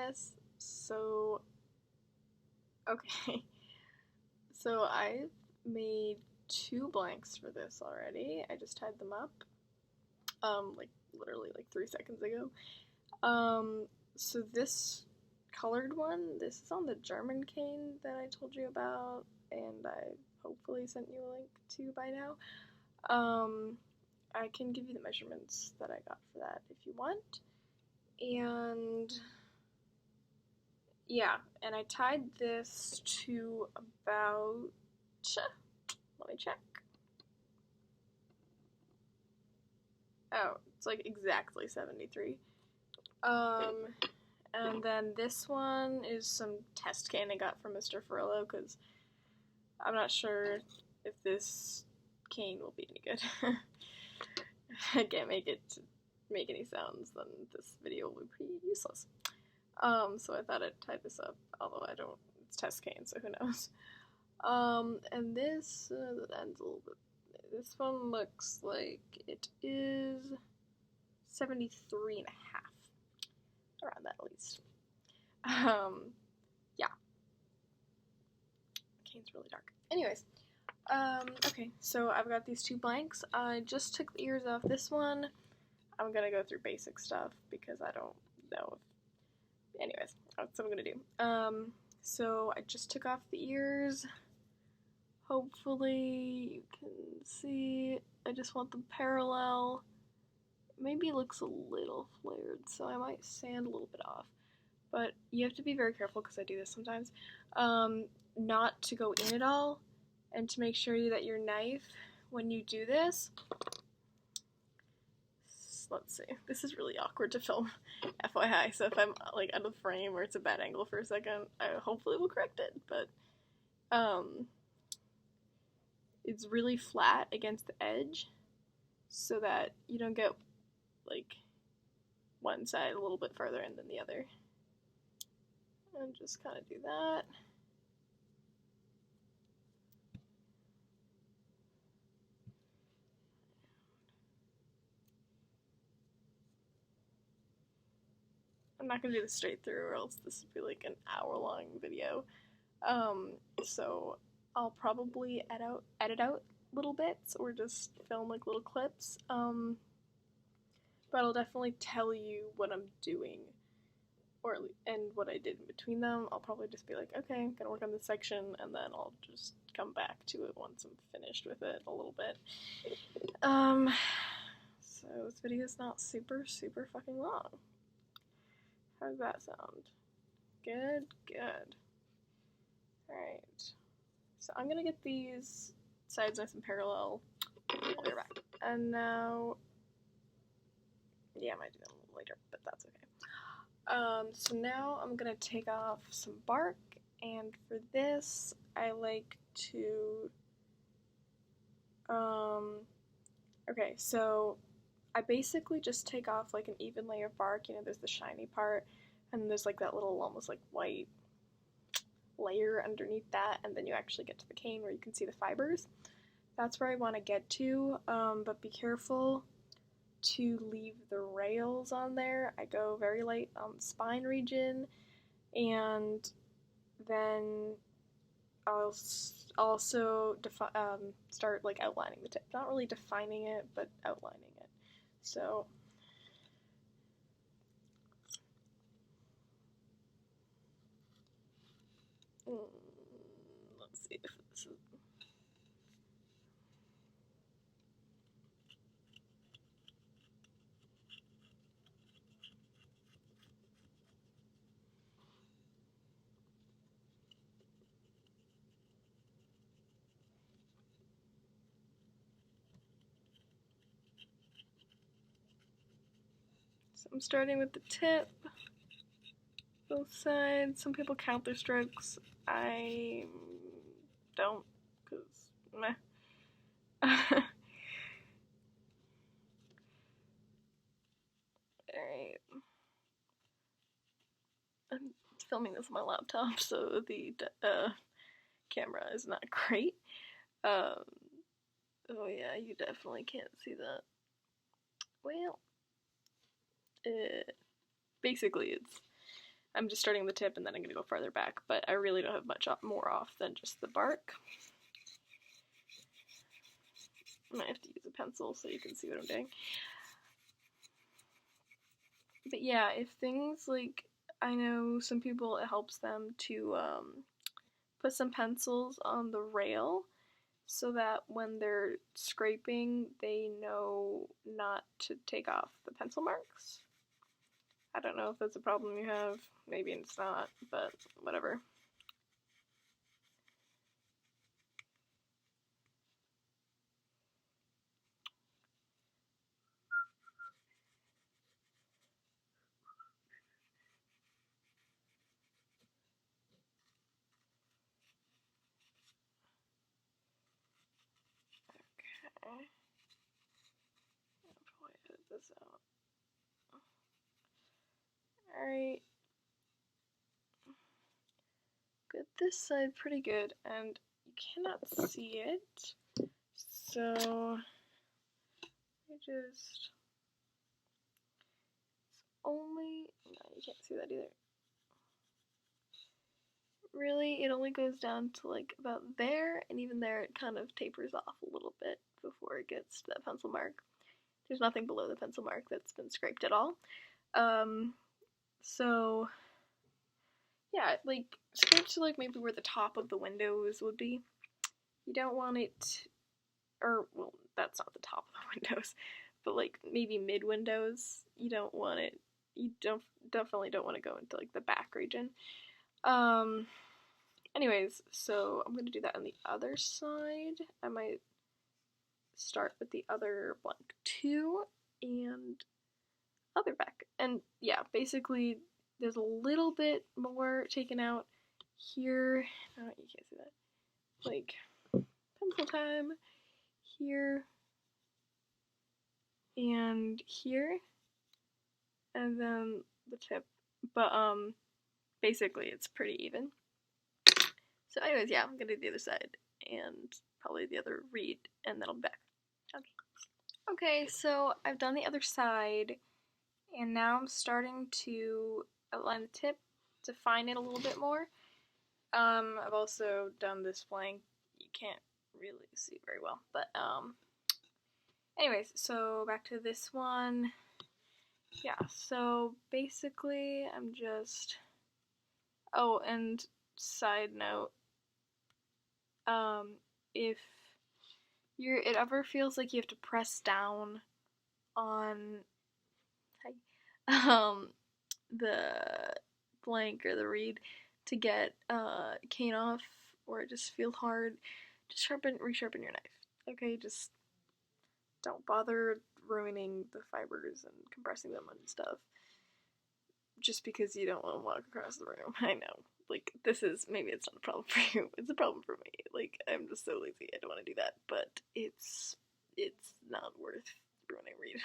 this. So, okay. So I've made 2 blanks for this already. I just tied them up. Like literally like 3 seconds ago. So this colored one, this is on the German cane that I told you about, and I hopefully sent you a link to by now. I can give you the measurements that I got for that if you want. And yeah, and I tied this to about, let me check. Oh, it's like exactly 73. And then this one is some test cane I got from Mr. Ferrillo because I'm not sure if this cane will be any good. I can't make it to make any sounds, then this video will be pretty useless. So I thought I'd tie this up, although I don't, it's test cane, so who knows. And this, that ends a little bit, this one looks like it is 73 and a half. Around that at least. Yeah. Cane's really dark. Anyways, okay, so I've got these 2 blanks. I just took the ears off this one. I'm gonna go through basic stuff because I don't know if, anyways, that's what I'm gonna do. So I just took off the ears. Hopefully you can see. I just want them parallel. Maybe it looks a little flared, so I might sand a little bit off. But you have to be very careful, because I do this sometimes, not to go in at all, and to make sure that your knife, when you do this, let's see, this is really awkward to film, FYI, so if I'm like out of frame or it's a bad angle for a second, I hopefully will correct it, but it's really flat against the edge, so that you don't get like one side a little bit further in than the other. And just kind of do that. I'm not gonna do this straight through, or else this would be like an hour-long video. So I'll probably edit out little bits, or just film like little clips. But I'll definitely tell you what I'm doing, and what I did in between them. I'll probably just be like, okay, I'm gonna work on this section, and then I'll just come back to it once I'm finished with it a little bit. So this video is not super fucking long. How does that sound? Good, good. Alright. So I'm gonna get these sides nice and parallel. I'll be right back. And now, yeah, I might do that a little later, but that's okay. So now I'm gonna take off some bark, and for this, I like to, okay, so I basically just take off like an even layer of bark. You know, there's the shiny part, and there's like that little almost like white layer underneath that, and then you actually get to the cane where you can see the fibers. That's where I want to get to, but be careful to leave the rails on there. I go very light on the spine region, and then I'll also start like outlining the tip. Not really defining it, but outlining it. So let's see if this is. So I'm starting with the tip, both sides. Some people count their strokes. I don't, because meh. Alright. I'm filming this on my laptop, so the camera is not great. Oh yeah, you definitely can't see that. Well, basically it's, I'm just starting the tip and then I'm going to go farther back, but I really don't have much more off than just the bark. I might have to use a pencil so you can see what I'm doing. But yeah, if things like, I know some people, it helps them to put some pencils on the rail so that when they're scraping, they know not to take off the pencil marks. I don't know if that's a problem you have. Maybe it's not, but whatever. Okay. I'll probably edit this out. Alright. Good. This side pretty good, and you cannot see it. So I just only, no, you can't see that either. Really, it only goes down to like about there, and even there it kind of tapers off a little bit before it gets to that pencil mark. There's nothing below the pencil mark that's been scraped at all. So yeah, like scrape to like maybe where the top of the windows would be. You don't want it, or well, that's not the top of the windows, but like maybe mid windows. You don't want it. You definitely don't want to go into like the back region. Anyways, so I'm gonna do that on the other side. I might start with the other blank too, and other back. And yeah, basically there's a little bit more taken out here. Oh, you can't see that. Like pencil time here and here, and then the tip. But basically it's pretty even. So anyways, yeah, I'm gonna do the other side and probably the other read, and then I'll be back. Okay. Okay, so I've done the other side, and now I'm starting to outline the tip, define it a little bit more. I've also done this flank. You can't really see very well, but anyways, so back to this one. Yeah, so basically I'm just, oh, and side note, if it ever feels like you have to press down on the blank or the reed to get cane off, or it just feels hard, just resharpen your knife. Okay, just don't bother ruining the fibers and compressing them and stuff just because you don't want to walk across the room. I know, like, this is, maybe it's not a problem for you, it's a problem for me. Like, I'm just so lazy, I don't want to do that, but it's not worth ruining reed.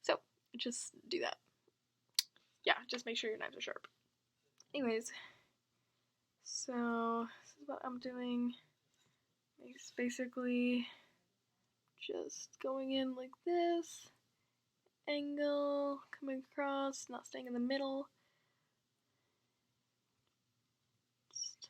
So just do that. Yeah, just make sure your knives are sharp. Anyways, so this is what I'm doing. It's basically just going in like this, angle, coming across, not staying in the middle. Just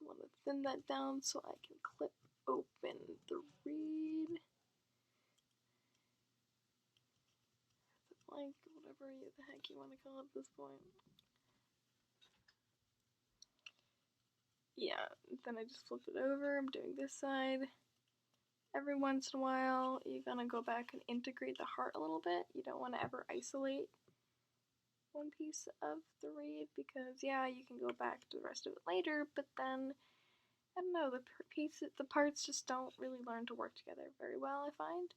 want to thin that down so I can clip open the reed. The blank, whatever the heck you want to call it at this point. Yeah, then I just flip it over. I'm doing this side. Every once in a while, you're gonna go back and integrate the heart a little bit. You don't want to ever isolate one piece of the reed because, yeah, you can go back to the rest of it later, but then, I don't know, the parts just don't really learn to work together very well, I find.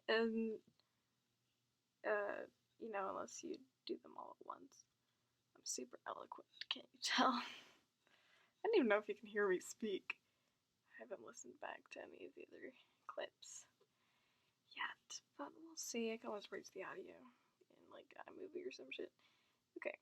And, you know, unless you do them all at once. I'm super eloquent, can't you tell? I don't even know if you can hear me speak. I haven't listened back to any of the other clips yet, but we'll see. I can always raise the audio in like iMovie or some shit. Okay.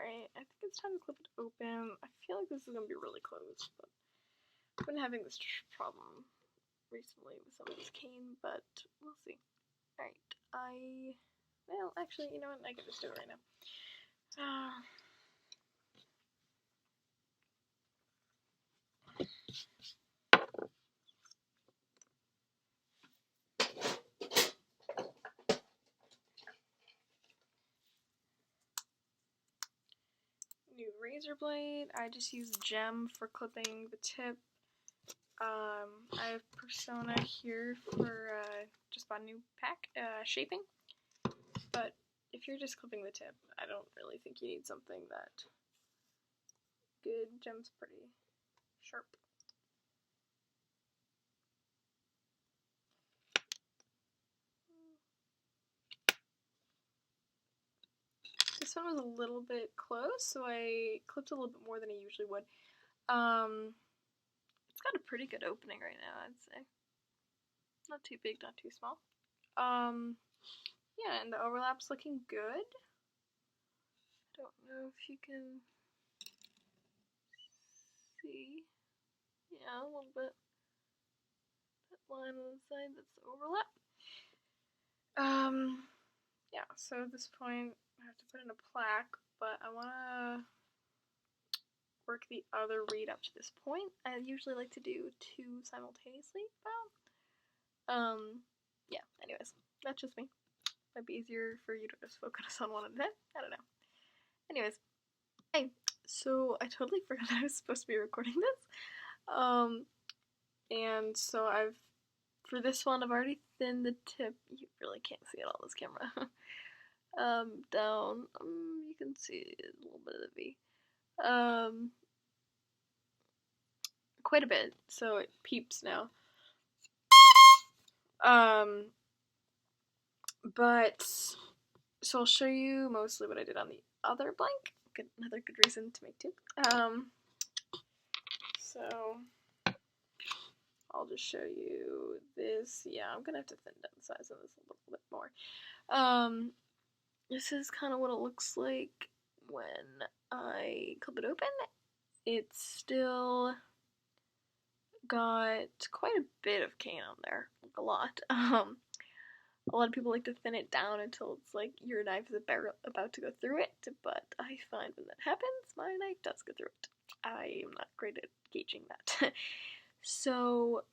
Alright, I think it's time to clip it open. I feel like this is gonna be really close, but I've been having this problem recently with some of this cane, but we'll see. Alright, well, actually, you know what? I can just do it right now. New razor blade. I just use gem for clipping the tip. I have Persona here for just bought a new pack, shaping. But if you're just clipping the tip, I don't really think you need something that good. Gem's pretty sharp. This one was a little bit close, so I clipped a little bit more than I usually would. It's got a pretty good opening right now, I'd say. Not too big, not too small. Yeah, and the overlap's looking good. I don't know if you can see. Yeah, a little bit. That line on the side, that's the overlap. Yeah, so at this point, I have to put in a plaque, but I want to work the other reed up to this point. I usually like to do two simultaneously, yeah, anyways, that's just me. Might be easier for you to just focus on one at a time. I don't know. Anyways, hey, so I totally forgot I was supposed to be recording this. And so for this one, I've already thinned the tip. You really can't see it on this camera. Down, you can see a little bit of the V. Quite a bit, so it peeps now. But, so I'll show you mostly what I did on the other blank. Another good reason to make two. So, I'll just show you this. Yeah, I'm gonna have to thin down the size of this a little bit more. This is kind of what it looks like when I clip it open. It's still got quite a bit of cane on there, like a lot. A lot of people like to thin it down until it's like your knife is about to go through it, but I find when that happens, my knife does go through it. I am not great at gauging that. So,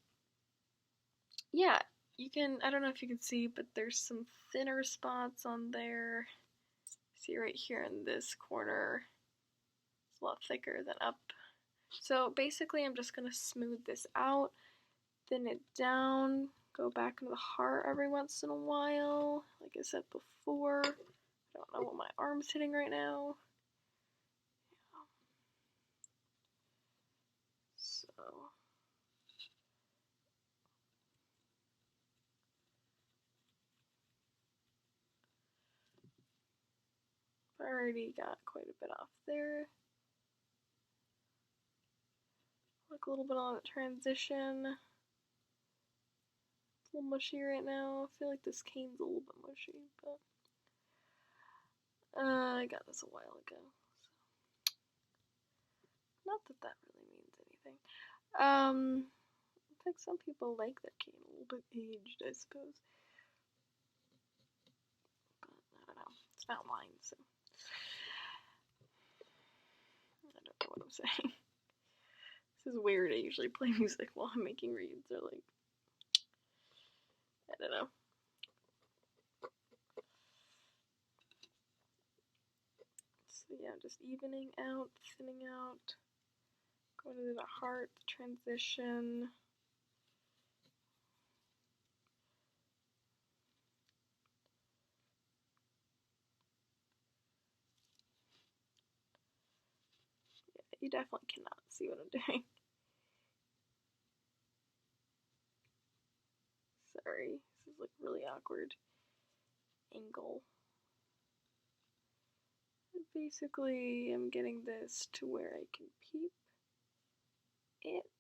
yeah, you can, I don't know if you can see, but there's some thinner spots on there. See right here in this corner, it's a lot thicker than up. So basically I'm just going to smooth this out, thin it down, go back into the heart every once in a while, like I said before. I don't know what my arm's hitting right now. So, I already got quite a bit off there. Look a little bit on the transition. It's a little mushy right now. I feel like this cane's a little bit mushy, but I got this a while ago. So. Not that that really means anything. I think some people like their cane a little bit aged, I suppose. But I don't know. It's not mine, so I don't know what I'm saying. This is weird. I usually play music while I'm making reads, or like, I don't know. So yeah, just evening out, thinning out, going to the heart, transition. Yeah, you definitely cannot see what I'm doing. Sorry, this is like really awkward angle. And basically, I'm getting this to where I can peep it.